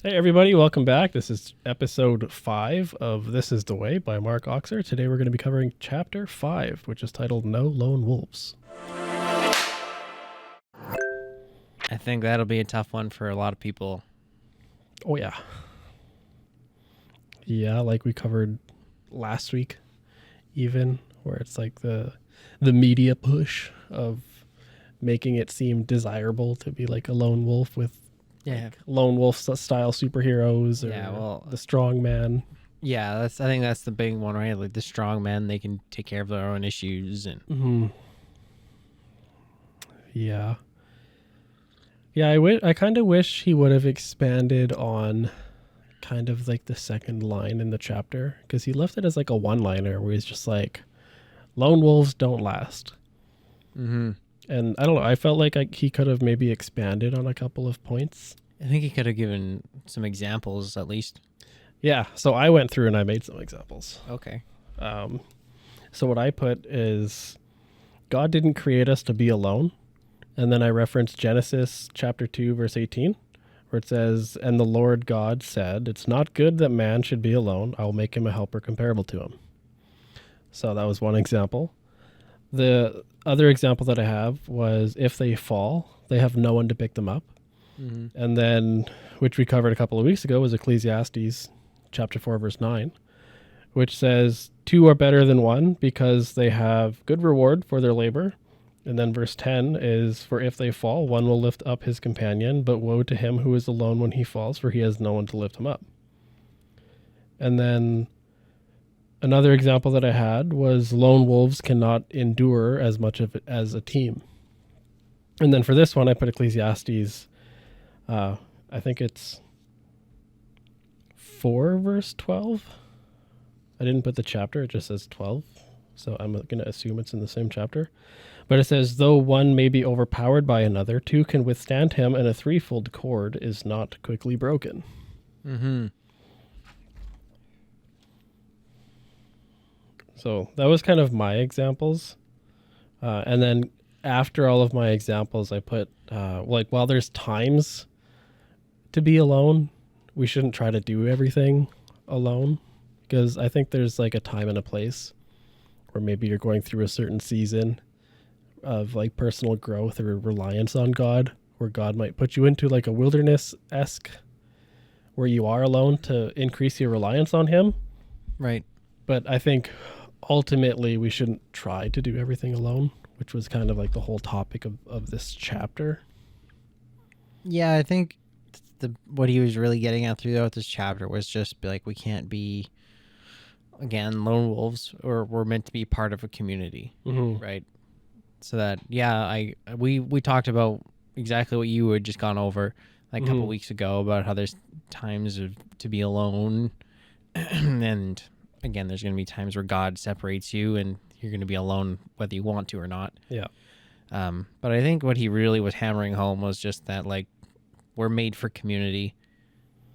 Hey everybody, welcome back. This is episode 5 of This is the Way by Mark Oxer. Today we're going to be covering chapter 5, which is titled No Lone Wolves. I think that'll be a tough one for a lot of people. Oh yeah. Yeah, like we covered last week even, where it's like the media push of making it seem desirable to be like a lone wolf with like lone wolf style superheroes or the strong man. Yeah, I think that's the big one, right? Like the strong men, they can take care of their own issues and Yeah. Yeah, I kind of wish he would have expanded on kind of like the second line in the chapter, because he left it as like a one-liner where he's just like, lone wolves don't last. And I don't know, I felt like he could have maybe expanded on a couple of points. I think he could have given some examples at least. Yeah, so I went through and I made some examples. Okay. So what I put is, God didn't create us to be alone. And then I referenced Genesis chapter 2, verse 18, where it says, and the Lord God said, it's not good that man should be alone. I will make him a helper comparable to him. So that was one example. The other example that I have was, if they fall, they have no one to pick them up. And then, which we covered a couple of weeks ago, was Ecclesiastes chapter 4, verse 9, which says, two are better than one because they have good reward for their labor. And then verse 10 is, for if they fall, one will lift up his companion, but woe to him who is alone when he falls, for he has no one to lift him up. And then another example that I had was, lone wolves cannot endure as much of it as a team. And then for this one, I put Ecclesiastes, I think it's 4 verse 12. I didn't put the chapter, it just says 12. So I'm going to assume it's in the same chapter. But it says, though one may be overpowered by another, two can withstand him, and a threefold cord is not quickly broken. So that was kind of my examples. And then after all of my examples, I put, like, while there's times to be alone, we shouldn't try to do everything alone. Because I think there's like a time and a place where maybe you're going through a certain season of like personal growth or reliance on God, where God might put you into like a wilderness-esque where you are alone to increase your reliance on him. Right. But I think ultimately we shouldn't try to do everything alone, which was kind of like the whole topic of this chapter. Yeah, I think what he was really getting at throughout this chapter was just like, we can't be, again, lone wolves, or we're meant to be part of a community, right? So that, we talked about exactly what you had just gone over like a couple weeks ago, about how there's times to be alone. And again, there's going to be times where God separates you and you're going to be alone whether you want to or not. Yeah. But I think what he really was hammering home was just that, like, we're made for community,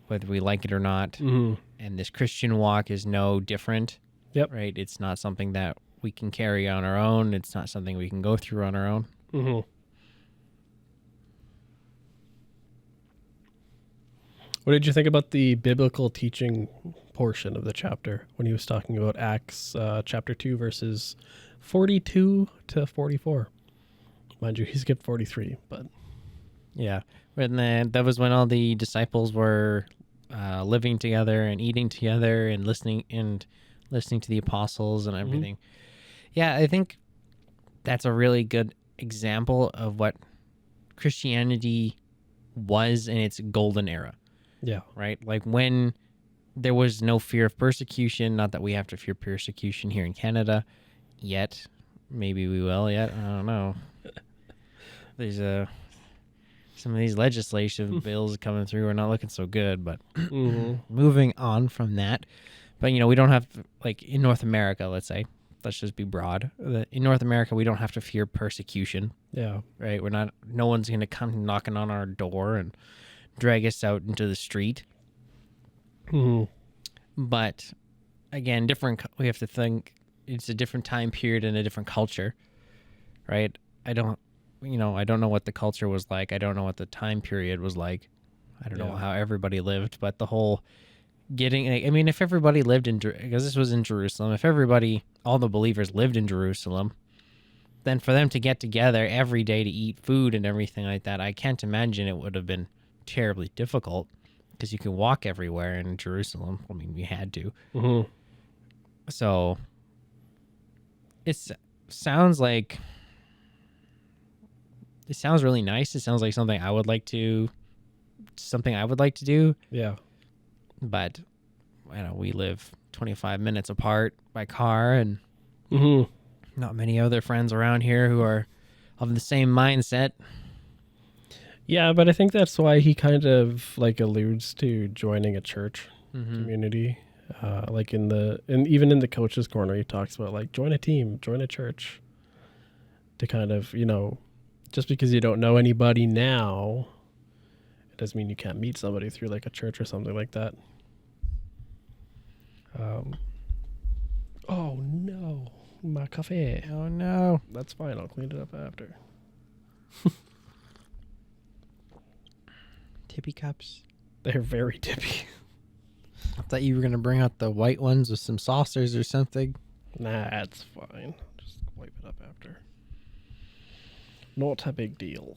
whether we like it or not. And this Christian walk is no different. Yep. Right? It's not something that we can carry on our own. It's not something we can go through on our own. What did you think about the biblical teaching portion of the chapter when he was talking about Acts chapter 2, verses 42 to 44? Mind you, he skipped 43, but... Yeah. And then that was when all the disciples were living together and eating together and listening to the apostles and everything. Yeah, I think that's a really good example of what Christianity was in its golden era. Yeah. Right? Like when there was no fear of persecution, not that we have to fear persecution here in Canada yet. Maybe we will yet. I don't know. There's some of these legislative bills coming through are not looking so good, but moving on from that. But, we don't have, like, in North America, let's just be broad. In North America, we don't have to fear persecution. Yeah. Right? No one's going to come knocking on our door and drag us out into the street. But, again, we have to think it's a different time period and a different culture, right? I don't know what the culture was like. I don't know what the time period was like. I don't know Yeah. how everybody lived, but the whole getting, I mean, if everybody lived in, because this was in Jerusalem, if everybody, all the believers lived in Jerusalem, then for them to get together every day to eat food and everything like that, I can't imagine it would have been terribly difficult, because you can walk everywhere in Jerusalem. I mean, we had to. Mm-hmm. So sounds like, it sounds really nice. It sounds like something I would like to do. Yeah. But we live 25 minutes apart by car, and Mm-hmm. not many other friends around here who are of the same mindset. Yeah, but I think that's why he kind of like alludes to joining a church Mm-hmm. community. Like even in the coach's corner, he talks about like join a team, join a church, to kind of, just because you don't know anybody now, it doesn't mean you can't meet somebody through like a church or something like that. Oh no, my cafe. Oh no. That's fine. I'll clean it up after. Tippy cups. They're very tippy. I thought you were going to bring out the white ones with some saucers or something. Nah, it's fine. Just wipe it up after. Not a big deal.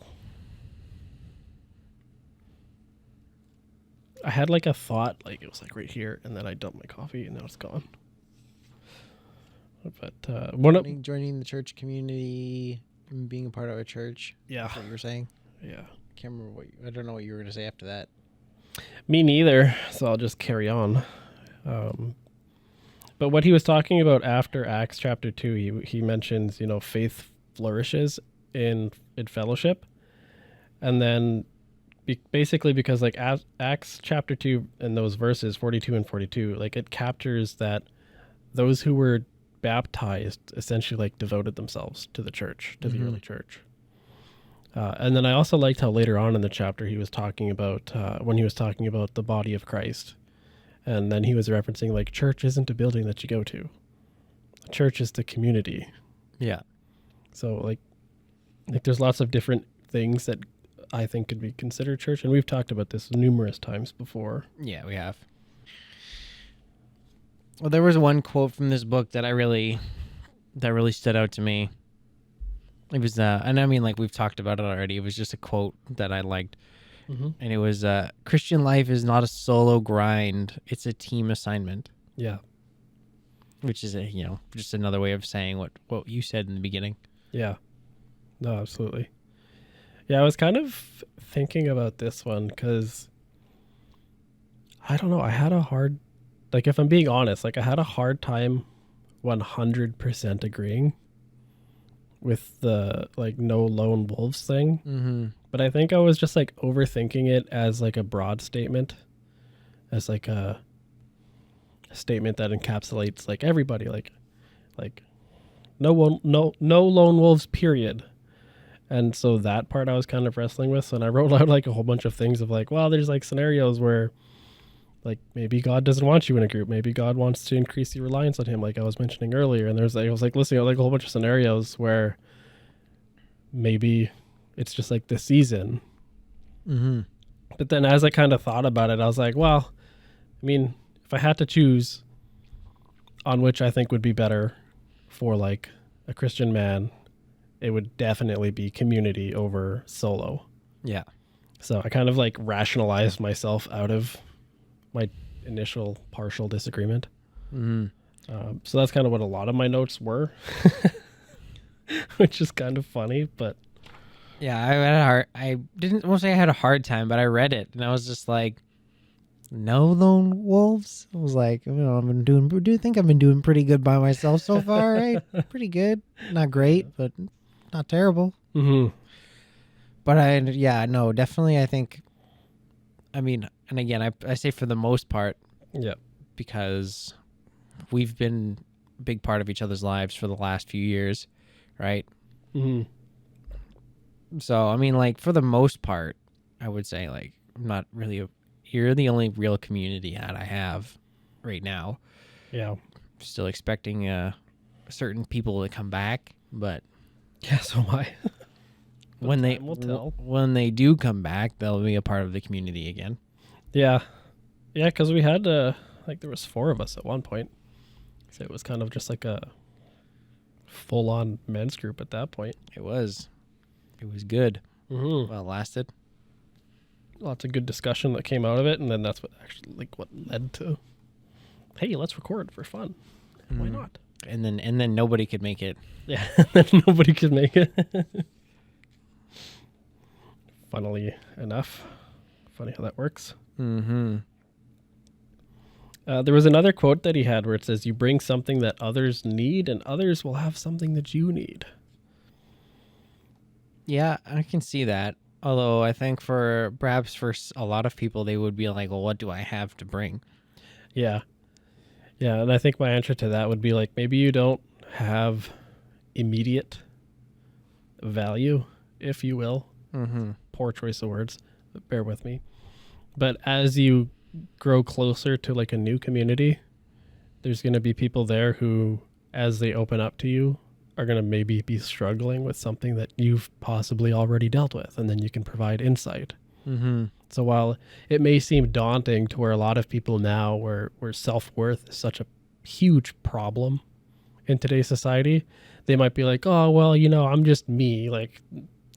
I had like a thought, like it was like right here, and then I dumped my coffee, and now it's gone. But Joining the church community and being a part of a church. Yeah, That's what you were saying. yeah. Can't remember I don't know what you were going to say after that. Me neither. So I'll just carry on. But what he was talking about after Acts chapter 2, he mentions, faith flourishes in fellowship, and then basically because like Acts chapter 2 and those verses 42 and 42, like it captures that those who were baptized essentially like devoted themselves to the church, to the early church. And then I also liked how later on in the chapter he was talking about when he was talking about the body of Christ, and then he was referencing like church isn't a building that you go to, church is the community. Yeah. So like there's lots of different things that I think could be considered church, and we've talked about this numerous times before. Yeah, we have. Well, there was one quote from this book that really stood out to me. It was, and I mean, like we've talked about it already. It was just a quote that I liked, and it was, "Christian life is not a solo grind; it's a team assignment." Yeah, which is just another way of saying what you said in the beginning. Yeah, no, absolutely. Yeah, I was kind of thinking about this one because I don't know. I had a hard, like, if I'm being honest, like I had a hard time 100% agreeing with the like no lone wolves thing. Mm-hmm. But I think I was just like overthinking it as like a broad statement, as like a statement that encapsulates like everybody, like no lone wolves, period. And so that part I was kind of wrestling with. So, and I wrote out like a whole bunch of things of like, well, there's like scenarios where like maybe God doesn't want you in a group. Maybe God wants to increase your reliance on him, like I was mentioning earlier. And I was like listening to like a whole bunch of scenarios where maybe it's just like the season. Mm-hmm. But then as I kind of thought about it, I was like, well, I mean, if I had to choose on which I think would be better for like a Christian man, it would definitely be community over solo. Yeah. So I kind of like rationalized myself out of my initial partial disagreement. Mm-hmm. So that's kind of what a lot of my notes were, which is kind of funny, but yeah, I won't say I had a hard time, but I read it and I was just like, no lone wolves. I was like, do you think I've been doing pretty good by myself so far, right? Pretty good. Not great, but not terrible. Mm-hmm. But definitely I think, I mean, and again, I say for the most part, Yeah. because we've been a big part of each other's lives for the last few years, right? Mm-hmm. So, I mean, like, for the most part, I would say, like, I'm not really you're the only real community that I have right now. Yeah. Still expecting certain people to come back, but Yeah, so am I. when they time will tell. when they do come back, they'll be a part of the community again. Yeah. Yeah, because we had, like, there was 4 of us at one point. So it was kind of just like a full-on men's group at that point. It was good. Mm-hmm. Well, it lasted. Lots of good discussion that came out of it, and then that's what actually, like, what led to, hey, let's record for fun. Why not? And then nobody could make it. Yeah, then nobody could make it. Funnily enough. Funny how that works. Mm-hmm. There was another quote that he had where it says, you bring something that others need, and others will have something that you need. Yeah, I can see that. Although I think perhaps for a lot of people, they would be like, well, what do I have to bring? Yeah. Yeah, and I think my answer to that would be like, maybe you don't have immediate value, if you will. Mm-hmm. Poor choice of words, but bear with me. But as you grow closer to like a new community, there's going to be people there who, as they open up to you, are going to maybe be struggling with something that you've possibly already dealt with, and then you can provide insight. Mm-hmm. So while it may seem daunting to where a lot of people now, where self-worth is such a huge problem in today's society, they might be like, oh, well, I'm just me. Like,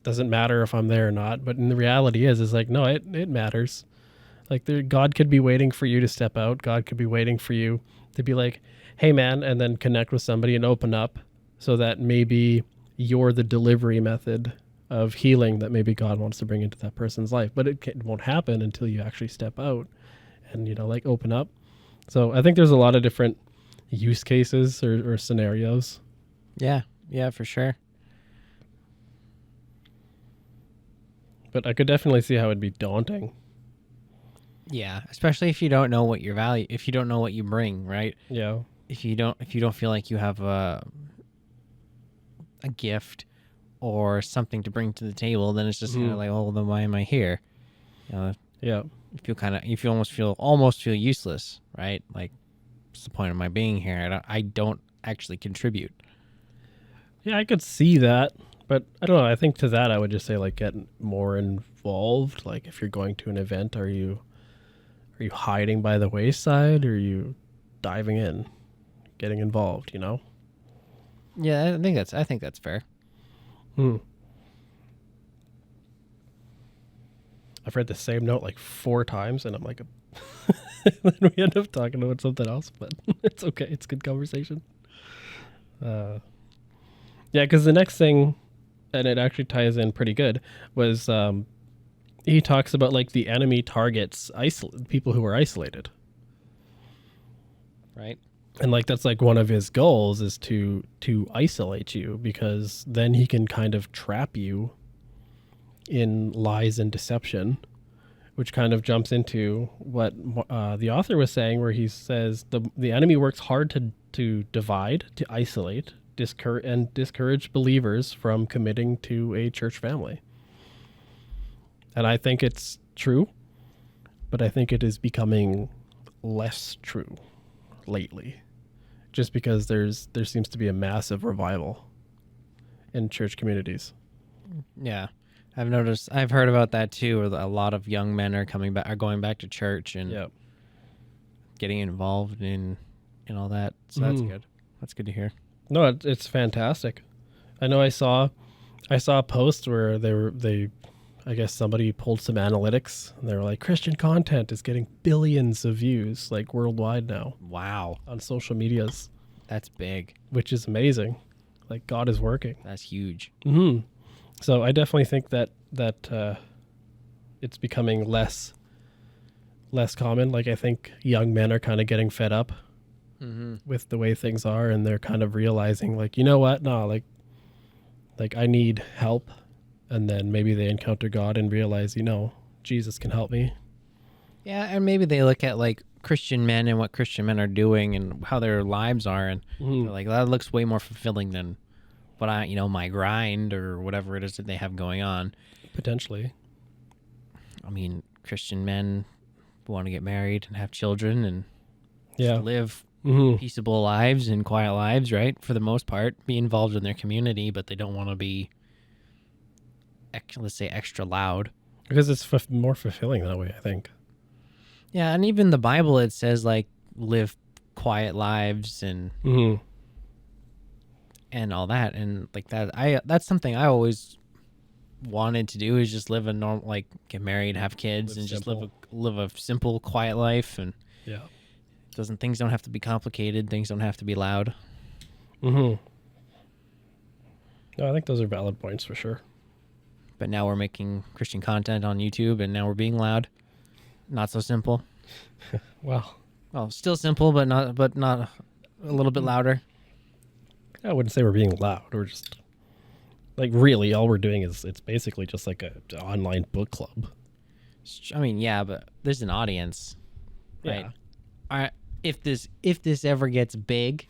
doesn't matter if I'm there or not. But in the reality is like, no, it matters. Like, God could be waiting for you to step out. God could be waiting for you to be like, hey, man, and then connect with somebody and open up so that maybe you're the delivery method of healing that maybe God wants to bring into that person's life. But it won't happen until you actually step out and, like, open up. So I think there's a lot of different use cases or scenarios. Yeah, for sure. But I could definitely see how it'd be daunting. Yeah, especially if you don't know what your value, if you don't know what you bring, right? Yeah. If you don't feel like you have a gift or something to bring to the table, then it's just kind of like, oh, well, then why am I here? Yeah. You feel almost feel useless, right? Like, what's the point of my being here? I don't actually contribute. Yeah, I could see that, but I don't know. I think to that I would just say, like, get more involved. Like, if you're going to an event, are you hiding by the wayside, or are you diving in, getting involved? Yeah, I think that's fair. I've read the same note like 4 times, and I'm like, then we end up talking about something else, but it's okay. It's good conversation. Yeah, because the next thing, and it actually ties in pretty good, was he talks about like the enemy targets people who are isolated. Right. And like that's like one of his goals is to isolate you, because then he can kind of trap you in lies and deception, which kind of jumps into what the author was saying, where he says the enemy works hard to divide, to isolate, discourage believers from committing to a church family. And I think it's true, but I think it is becoming less true lately, just because there seems to be a massive revival in church communities. Yeah, I've heard about that too, where a lot of young men are going back to church and getting involved in all that. So that's good. That's good to hear. No, it's fantastic. I know I saw a post where I guess somebody pulled some analytics, and they were like, Christian content is getting billions of views, like, worldwide now. Wow. On social medias. That's big. Which is amazing. Like, God is working. That's huge. Mm-hmm. So I definitely think that it's becoming less common. Like, I think young men are kind of getting fed up with the way things are, and they're kind of realizing, like, you know what? No, like I need help. And then maybe they encounter God and realize, Jesus can help me. Yeah, and maybe they look at like Christian men and what Christian men are doing and how their lives are, and they're like, that looks way more fulfilling than what my grind or whatever it is that they have going on. Potentially. I mean, Christian men want to get married and have children and just live peaceable lives and quiet lives, right? For the most part, be involved in their community, but they don't want to be let's say extra loud. Because it's more fulfilling that way, I think. Yeah, and even the Bible, it says like live quiet lives and Mm-hmm. all that, and like that's something I always wanted to do, is just live a normal, like get married, have kids, Live and simple. just live a simple, quiet life, and Yeah. things don't have to be complicated, things don't have to be loud. Mm-hmm. No, I think those are valid points for sure. But now we're making Christian content on YouTube, and now we're being loud. Not so simple. Well, Still simple, but not a little bit louder. I wouldn't say we're being loud. We're just like, really, all we're doing is, it's basically just like an online book club. I mean, yeah, but there's an audience, right? Yeah. If this ever gets big,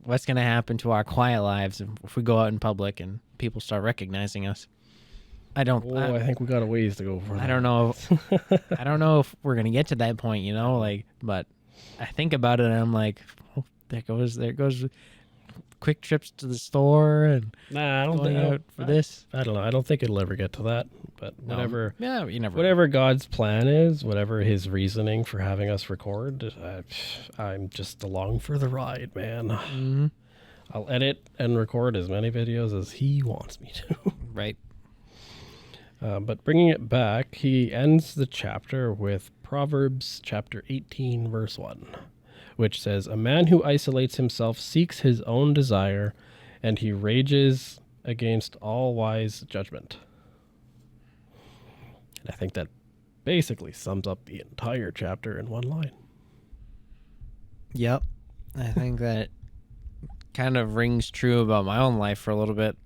what's gonna happen to our quiet lives if we go out in public and people start recognizing us? I think we got a ways to go for that. I don't know. I don't know if we're gonna get to that point, but I think about it and I'm like, oh, there goes quick trips to the store and Nah, I don't going think out for this. I don't know. I don't think it'll ever get to that. But whatever. Yeah, you never. Whatever God's plan is, whatever His reasoning for having us record, I'm just along for the ride, man. Mm-hmm. I'll edit and record as many videos as He wants me to. Right. But bringing it back, he ends the chapter with Proverbs chapter 18, verse 1, which says, "A man who isolates himself seeks his own desire, and he rages against all wise judgment." And I think that basically sums up the entire chapter in one line. Yep. I think that kind of rings true about my own life for a little bit.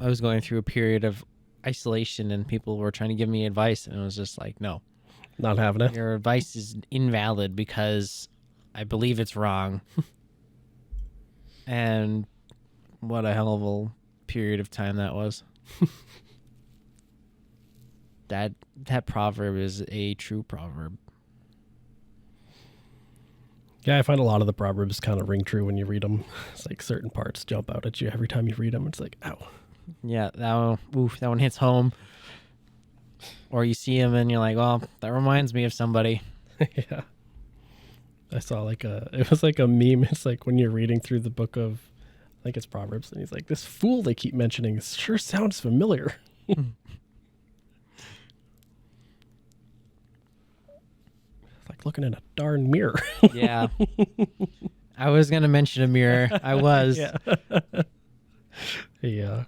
I was going through a period of isolation and people were trying to give me advice, and it was just like, no, Not having it. your advice is invalid because I believe it's wrong. And what a hell of a period of time that was. That proverb is a true proverb. Yeah, I find a lot of the Proverbs kind of ring true when you read them. It's like certain parts jump out at you every time you read them. It's like, ow. Yeah, that one hits home. Or you see him and you're like, well, that reminds me of somebody. Yeah. I saw it was like a meme. It's like when you're reading through the book of, I think it's Proverbs, and he's like, this fool they keep mentioning sure sounds familiar. It's like looking in a darn mirror. Yeah. I was going to mention a mirror. I was. Yeah. Yeah.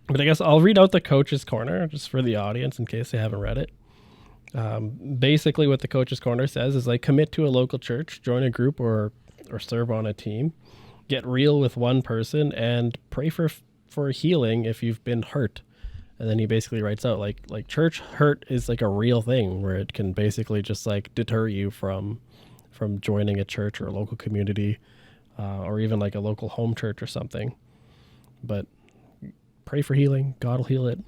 But I guess I'll read out the Coach's Corner just for the audience in case they haven't read it. Basically, what the Coach's Corner says is like, commit to a local church, join a group or serve on a team, get real with one person, and pray for healing if you've been hurt. And then he basically writes out like church hurt is like a real thing where it can basically just like deter you from joining a church or a local community, or even like a local home church or something. But pray for healing. God will heal it.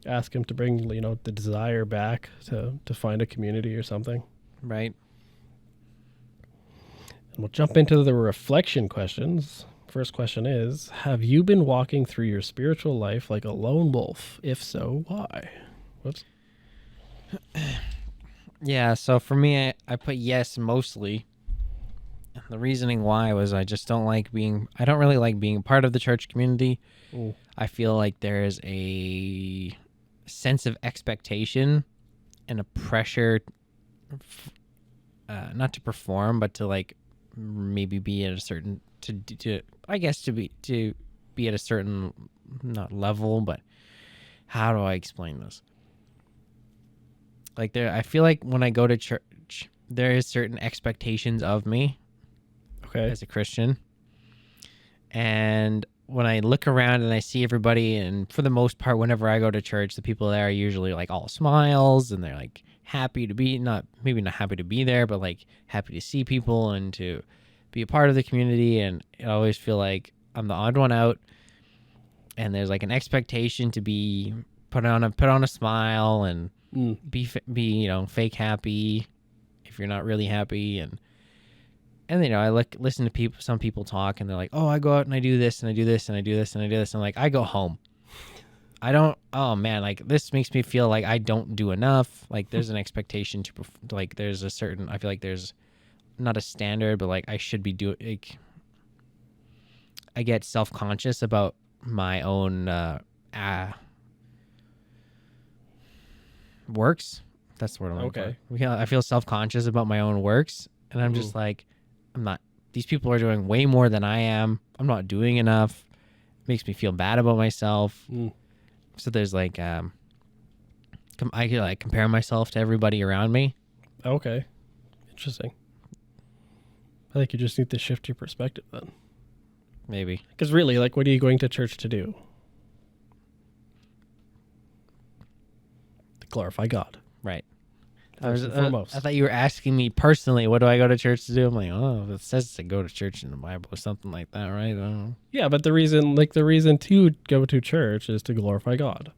Ask him to bring, the desire back to find a community or something. Right. And we'll jump into the reflection questions. First question is, have you been walking through your spiritual life like a lone wolf? If so, why? Whoops. Yeah, so for me, I put yes mostly. The reasoning why was I don't really like being part of the church community. Ooh. I feel like there is a sense of expectation and a pressure, not to perform, but to like maybe be at a certain, to be at a certain, not level, but how do I explain this? Like I feel like when I go to church, there is certain expectations of me. Okay. As a Christian. And when I look around and I see everybody, and for the most part, whenever I go to church, the people there are usually like all smiles and they're like happy to be, maybe not happy to be there, but like happy to see people and to be a part of the community. And I always feel like I'm the odd one out, and there's like an expectation to be put on a smile and be fake happy if you're not really happy. And And I listen to some people talk, and they're like, "Oh, I go out and I do this and I do this and I do this and I do this." And like, I go home. I don't. Oh man, like this makes me feel like I don't do enough. Like there's an expectation to like there's a certain. I feel like there's not a standard, but like I should be doing. Like, I get self-conscious about my own works. That's the word I'm looking Okay. for. Yeah, I feel self-conscious about my own works, and I'm just like, I'm not. These people are doing way more than I am. I'm not doing enough. It makes me feel bad about myself. So there's like, I could like compare myself to everybody around me. Okay. Interesting. I think you just need to shift your perspective then. Maybe. Because really, like, what are you going to church to do? To glorify God. Right. First and foremost. I thought you were asking me personally, what do I go to church to do? I'm like, oh, it says to go to church in the Bible or something like that, right? I don't know. Yeah, but the reason to go to church is to glorify God,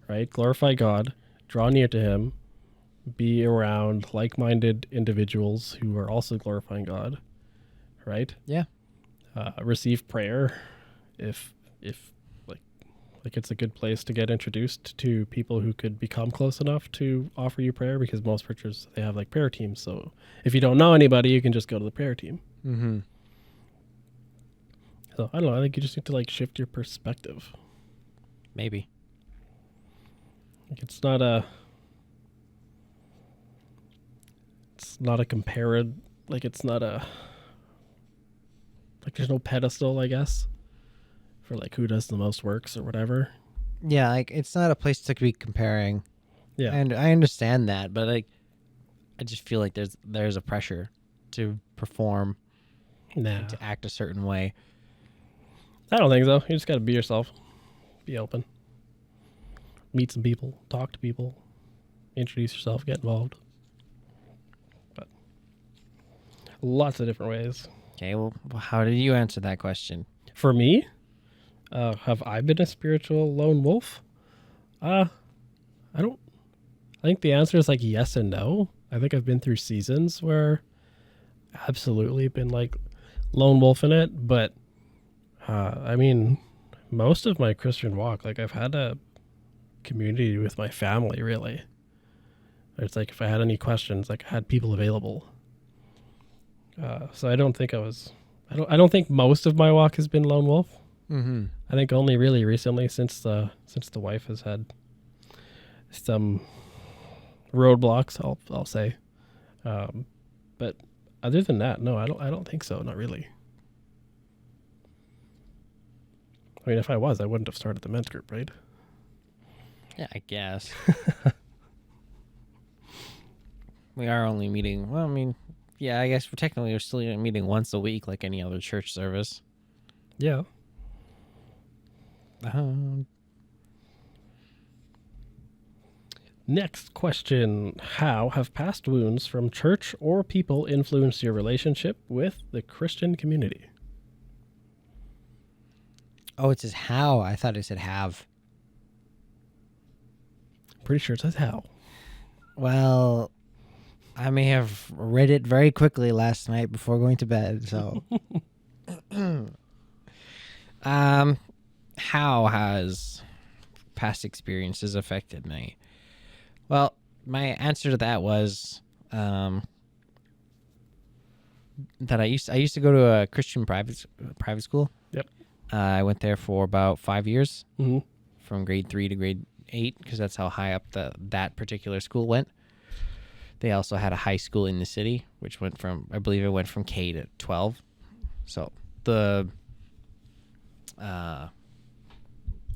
right? Glorify God, draw near to Him, be around like-minded individuals who are also glorifying God, right? Yeah. Receive prayer, if like it's a good place to get introduced to people who could become close enough to offer you prayer, because most churches, they have like prayer teams. So if you don't know anybody, you can just go to the prayer team. Mm-hmm. So I don't know. I think you just need to like shift your perspective. Maybe. Like it's not a compared, like it's not a, like there's no pedestal, I guess, for like who does the most works or whatever. Yeah, like it's not a place to be comparing. Yeah. And I understand that, but like I just feel like there's a pressure to perform, Nah. to act a certain way. I don't think so. You just got to be yourself. Be open. Meet some people. Talk to people. Introduce yourself. Get involved. But lots of different ways. Okay, well, how did you answer that question? For me, have I been a spiritual lone wolf? I don't. I think the answer is like yes and no. I think I've been through seasons where absolutely been like lone wolf in it, but I mean, most of my Christian walk, like I've had a community with my family, really. It's like if I had any questions, like I had people available. So I don't think I don't think most of my walk has been lone wolf. Mm-hmm. I think only really recently, since the wife has had some roadblocks, I'll say. But other than that, no, I don't think so. Not really. I mean, if I was, I wouldn't have started the men's group, right? Yeah, I guess. We are only meeting. Well, I mean, yeah, I guess we're still meeting once a week, like any other church service. Yeah. Next question. How have past wounds from church or people influenced your relationship with the Christian community? Oh, it says how. I thought it said have. Pretty sure it says how. Well, I may have read it very quickly last night before going to bed, so. How has past experiences affected me? Well, my answer to that was that I used to go to a Christian private school. Yep. I went there for about 5 years, from grade 3 to grade 8, because that's how high up that particular school went. They also had a high school in the city, which went from, I believe it went from K to 12. So the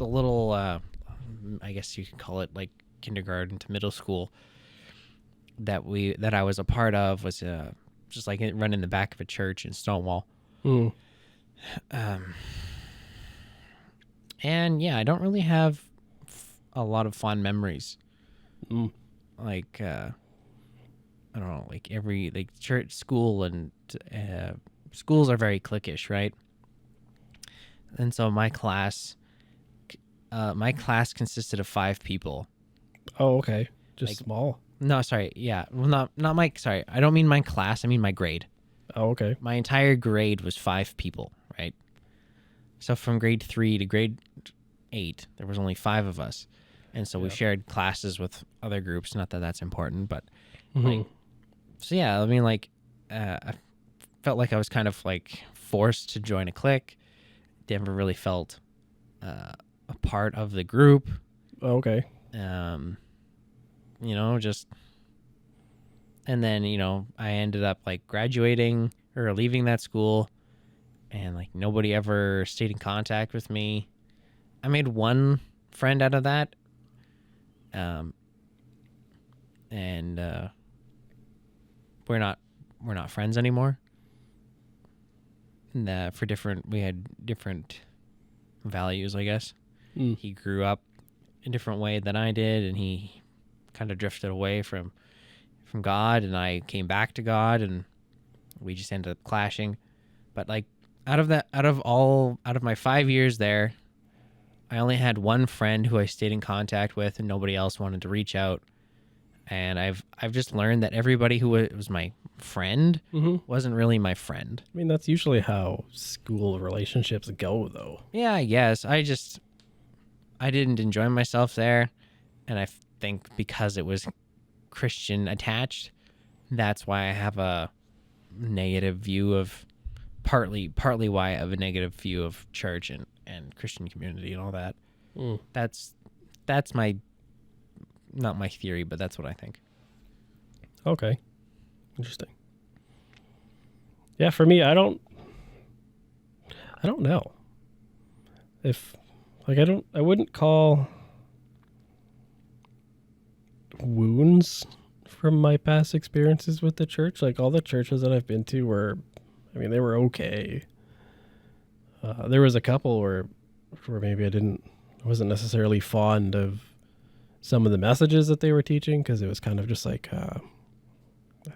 little, I guess you could call it like kindergarten to middle school that I was a part of was just like run in the back of a church in Stonewall. And yeah, I don't really have a lot of fond memories. Like I don't know, like every like church, school, and schools are very cliquish, right? And so my class consisted of 5 people. Oh, okay. Just Like, small. No, sorry. Yeah. Well, not my. Sorry, I don't mean my class. I mean my grade. Oh, okay. My entire grade was 5 people, right? So from grade 3 to grade 8, there was only 5 of us. And so we Yeah. shared classes with other groups. Not that that's important, but Hmm. like, so yeah, I mean, like, I felt like I was kind of like forced to join a clique. Never really felt a part of the group. Oh, okay. Just, and then, I ended up like graduating or leaving that school, and like nobody ever stayed in contact with me. I made one friend out of that. Um, and we're not friends anymore. And, we had different values, I guess. Mm. He grew up a different way than I did, and he kind of drifted away from God, and I came back to God, and we just ended up clashing. But like out of my 5 years there, I only had one friend who I stayed in contact with, and nobody else wanted to reach out. And I've just learned that everybody who was my friend Hmm. wasn't really my friend. I mean, that's usually how school relationships go, though. Yeah, I guess. I didn't enjoy myself there, and I think because it was Christian attached, that's why I have a negative view of partly why I have a negative view of church and Christian community and all that. Mm. That's my not my theory, but that's what I think. Okay. Interesting. Yeah, for me, I don't know if like I wouldn't call wounds from my past experiences with the church. Like all the churches that I've been to were, I mean, they were okay. There was a couple where maybe I wasn't necessarily fond of some of the messages that they were teaching, because it was kind of just like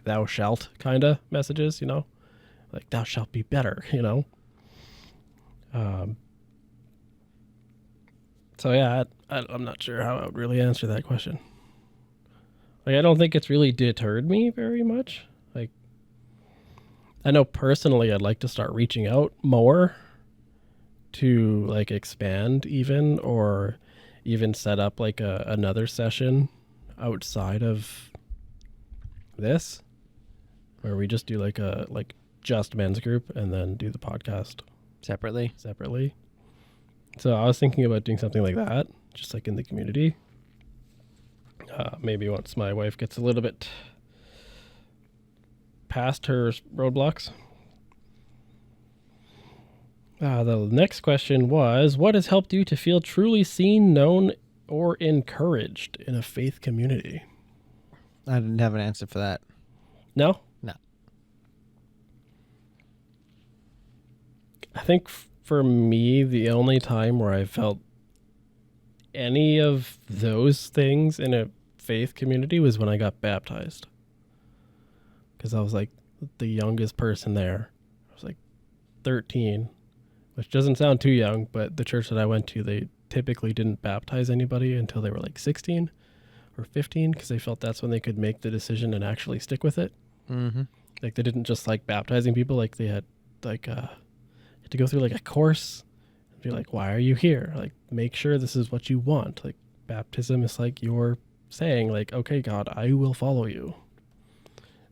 thou shalt kind of messages, like thou shalt be better, So yeah, I'm not sure how I would really answer that question. Like, I don't think it's really deterred me very much. Like, I know personally I'd like to start reaching out more to like expand even, or even set up like another session outside of this, where we just do like just men's group and then do the podcast separately. So I was thinking about doing something like that, just like in the community. Maybe once my wife gets a little bit past her roadblocks. The next question was, what has helped you to feel truly seen, known, or encouraged in a faith community? I didn't have an answer for that. No? No. I think for me, the only time where I felt any of those things in a faith community was when I got baptized. Because I was like the youngest person there. I was like 13, which doesn't sound too young, but the church that I went to, they typically didn't baptize anybody until they were like 16 or 15, because they felt that's when they could make the decision and actually stick with it. Mm-hmm. Like they didn't just like baptizing people, like they had like had to go through like a course and be like, why are you here? Like, make sure this is what you want. Like, baptism is like you're saying like, okay, God, I will follow you.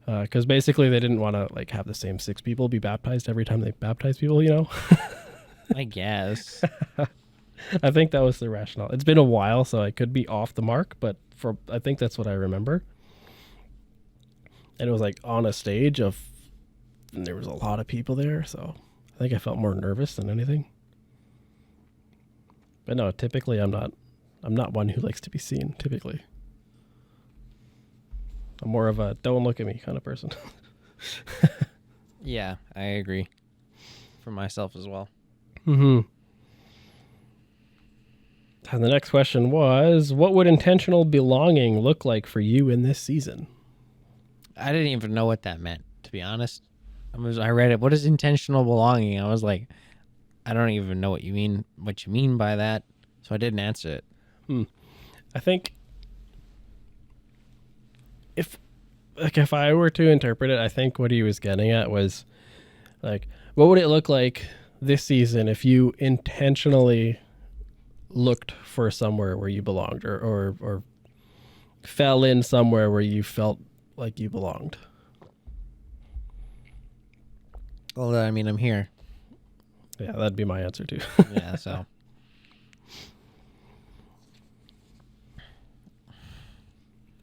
Because basically they didn't want to like have the same 6 people be baptized every time they baptize people, I guess. I think that was the rationale. It's been a while, so I could be off the mark, but I think that's what I remember. And it was like on a stage and there was a lot of people there, so I think I felt more nervous than anything. But no, typically I'm not one who likes to be seen, typically. I'm more of a don't look at me kind of person. Yeah, I agree. For myself as well. Mm-hmm. And the next question was, what would intentional belonging look like for you in this season? I didn't even know what that meant, to be honest. I read it. What is intentional belonging? I was like, I don't even know what you mean by that. So I didn't answer it. I think if I were to interpret it, I think what he was getting at was Like, what would it look like this season if you intentionally looked for somewhere where you belonged, or fell in somewhere where you felt like you belonged? Well, I mean, I'm here. Yeah, that'd be my answer too. Yeah, so.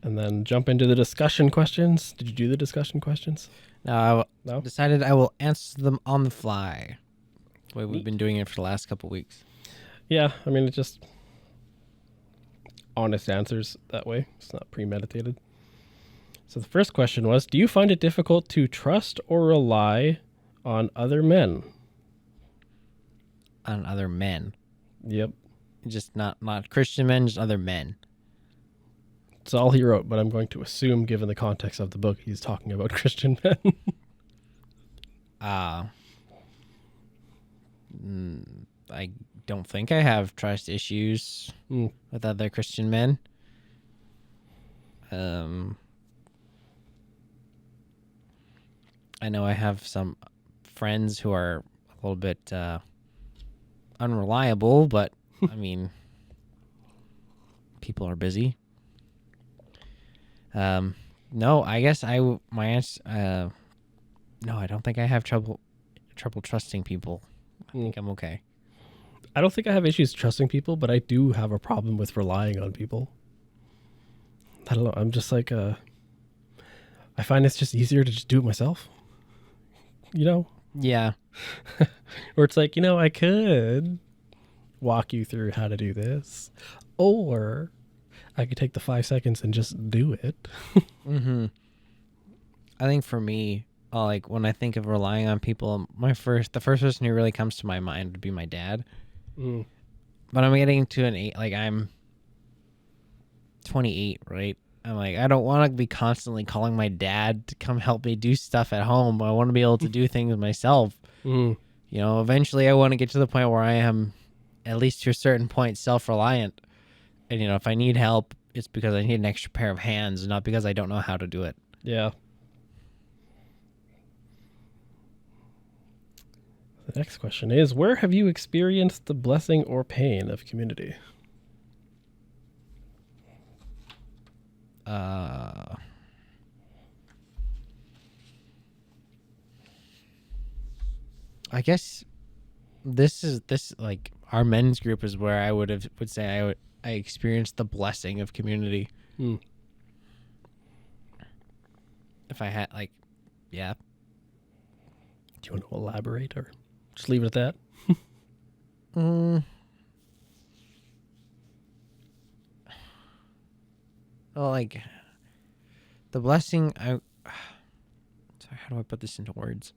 And then jump into the discussion questions. Did you do the discussion questions? Now, No? decided I will answer them on the fly. The way we've been doing it for the last couple weeks. Yeah, I mean, it's just honest answers that way. It's not premeditated. So the first question was, do you find it difficult to trust or rely on other men? On other men. Yep. Just not Christian men, just other men. It's all he wrote, but I'm going to assume, given the context of the book, he's talking about Christian men. I don't think I have trust issues with other Christian men. I know I have some friends who are a little bit unreliable, but I mean, people are busy. No, I guess my answer. No, I don't think I have trouble trusting people. I think I'm okay. I don't think I have issues trusting people, but I do have a problem with relying on people. I don't know. I'm just like, I find it's just easier to just do it myself. You know? Yeah. Or it's like, I could walk you through how to do this, or I could take the 5 seconds and just do it. I think for me, like when I think of relying on people, the first person who really comes to my mind would be my dad. But I'm getting to I'm 28, right? I'm like, I don't want to be constantly calling my dad to come help me do stuff at home. I want to be able to do things myself. Eventually I want to get to the point where I am, at least to a certain point, self-reliant. And, if I need help, it's because I need an extra pair of hands, not because I don't know how to do it. Yeah. The next question is, where have you experienced the blessing or pain of community? I guess this like our men's group is where I would say I experienced the blessing of community. If I had yeah. Do you want to elaborate or just leave it at that? Well, the blessing. Sorry, how do I put this into words?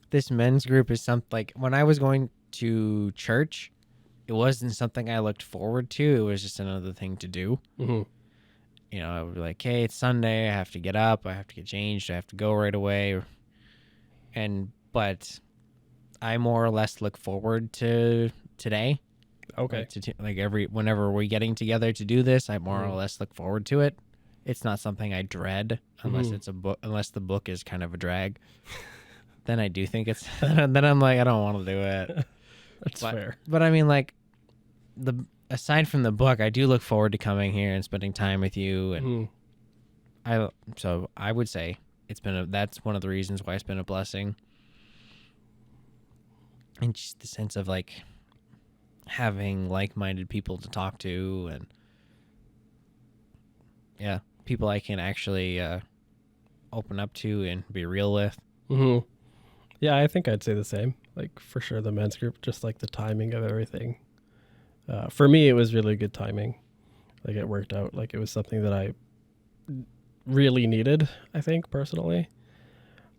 This men's group is something when I was going to church, it wasn't something I looked forward to. It was just another thing to do. I would be like, hey, it's Sunday. I have to get up. I have to get changed. I have to go right away. But I more or less look forward to today. Okay. Whenever we're getting together to do this, I more or less look forward to it. It's not something I dread unless it's a book, unless the book is kind of a drag. Then I do think it's, then I'm like, I don't want to do it. That's fair. But I mean, aside from the book, I do look forward to coming here and spending time with you. And so I would say that's one of the reasons why it's been a blessing. And just the sense of having like-minded people to talk to, and people I can actually open up to and be real with. Yeah, I think I'd say the same. For sure, the men's group, just the timing of everything. For me, it was really good timing. It worked out. It was something that I really needed, I think, personally.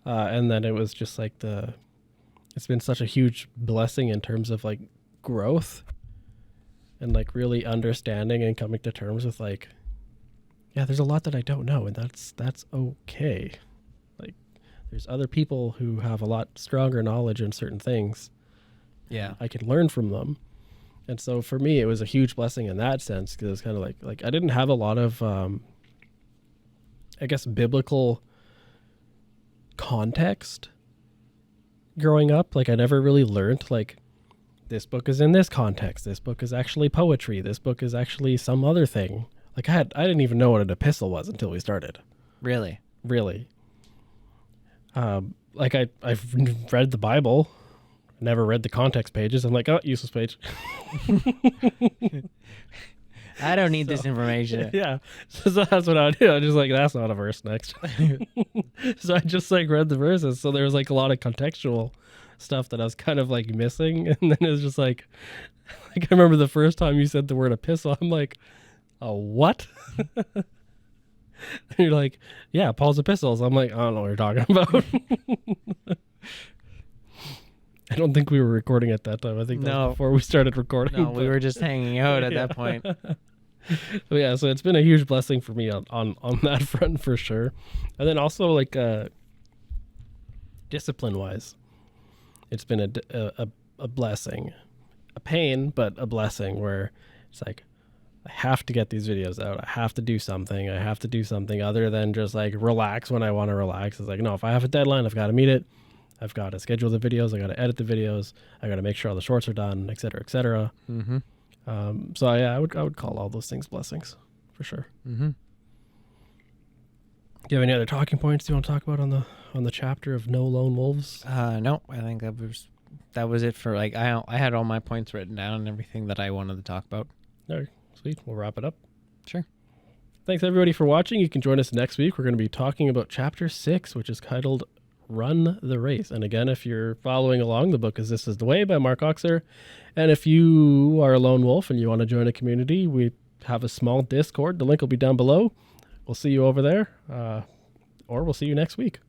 And then it was just it's been such a huge blessing in terms of growth and really understanding and coming to terms with there's a lot that I don't know, and that's okay. There's other people who have a lot stronger knowledge in certain things. Yeah. I can learn from them. And so for me, it was a huge blessing in that sense, because it's kind of like I didn't have a lot of I guess, biblical context growing up. Like I never really learned like this book is in this context. This book is actually poetry. This book is actually some other thing. Like I didn't even know what an epistle was until we started. Really? Really. Like I've read the Bible, never read the context pages. I'm like, oh, useless page. I don't need this information. Yeah. So that's what I would do. I'm just like, that's not a verse next. So I just like read the verses. So there was like a lot of contextual stuff that I was kind of like missing. And then it was just like I remember the first time you said the word epistle, I'm like, a what? And you're like, yeah, Paul's epistles. I'm like, I don't know what you're talking about. I don't think we were recording at that time. I think that was before we started recording. No, we were just hanging out at that point. But yeah, so it's been a huge blessing for me on that front for sure. And then also like discipline wise, it's been a blessing, a pain, but a blessing where it's like, I have to get these videos out. I have to do something. I have to do something other than just like relax when I want to relax. It's like, no, if I have a deadline, I've got to meet it. I've got to schedule the videos. I got to edit the videos. I got to make sure all the shorts are done, et cetera, et cetera. Mm-hmm. So yeah, I would call all those things blessings for sure. Mm-hmm. Do you have any other talking points you want to talk about on the chapter of No Lone Wolves? No, I think that was it for like I had all my points written down and everything that I wanted to talk about. All right, sweet. We'll wrap it up. Sure. Thanks everybody for watching. You can join us next week. We're going to be talking about chapter 6, which is titled Run the Race. And again, if you're following along, the book is This Is the Way by Mark Oxer. And if you are a lone wolf and you want to join a community, we have a small Discord. The link will be down below. We'll see you over there, or we'll see you next week.